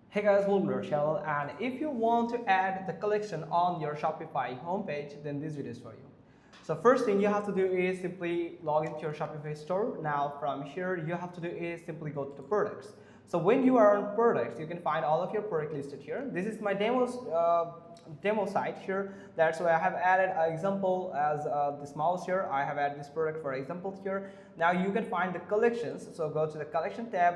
Hey guys, welcome to our channel, and if you want to add the collection on your Shopify homepage, then this video is for you. So first thing you have to do is simply log into your Shopify store. Now from here you have to do is simply go to the products. So when you are on products, you can find all of your product listed here. This is my demo site here. That's why I have added an example as this mouse here. I have added this product for example here. Now you can find the collections. So go to the collection tab,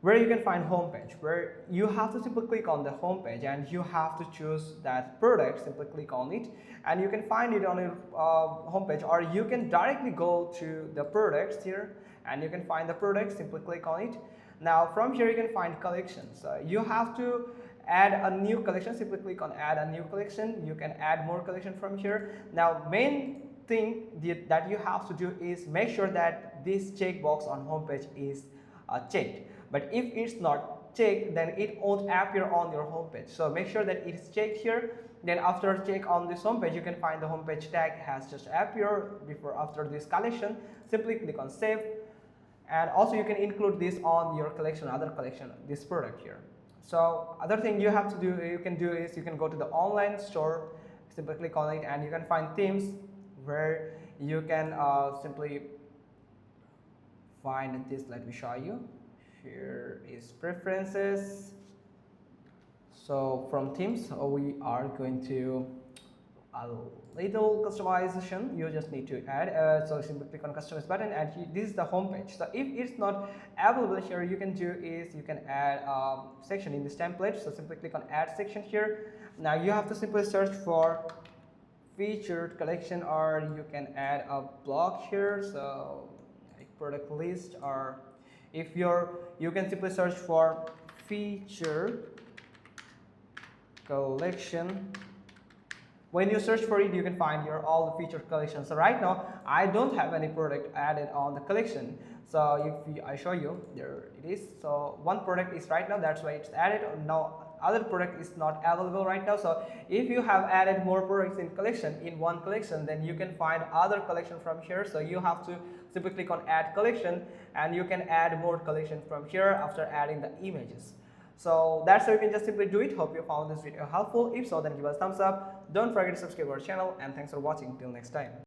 where you can find homepage, where you have to simply click on the homepage and you have to choose that product. Simply click on it and you can find it on your homepage, or you can directly go to the products here and you can find the product. Simply click on it. Now from here you can find collections. You have to add a new collection. Simply click on add a new collection. You can add more collection from here. Now main thing that you have to do is make sure that this checkbox on homepage is checked. But if it's not checked, then it won't appear on your homepage. So make sure that it is checked here. Then after check on this homepage, you can find the homepage tag has just appeared after this collection. Simply click on save, and also you can include this on your collection, other collection, this product here. So other thing you have to do, you can do is you can go to the online store. Simply click on it and you can find themes, where you can simply find this. Let me show you. Here is preferences. So from themes, we are going to a little customization. You just need to add. So simply click on customize button, and this is the home page. So if it's not available here, you can do is you can add a section in this template. So simply click on add section here. Now you have to simply search for featured collection, or you can add a block here. So like product list, or if you can simply search for feature collection. When you search for it, you can find your all the featured collections. So right now I don't have any product added on the collection. So if I show you, there it is. So one product is right now, that's why it's added. Now other product is not available right now. So if you have added more products in one collection, then you can find other collection from here. So you have to simply click on add collection, and you can add more collection from here after adding the images. So that's how you can just simply do it. Hope you found this video helpful. If so, then give us a thumbs up. Don't forget to subscribe to our channel, and thanks for watching. Till next time.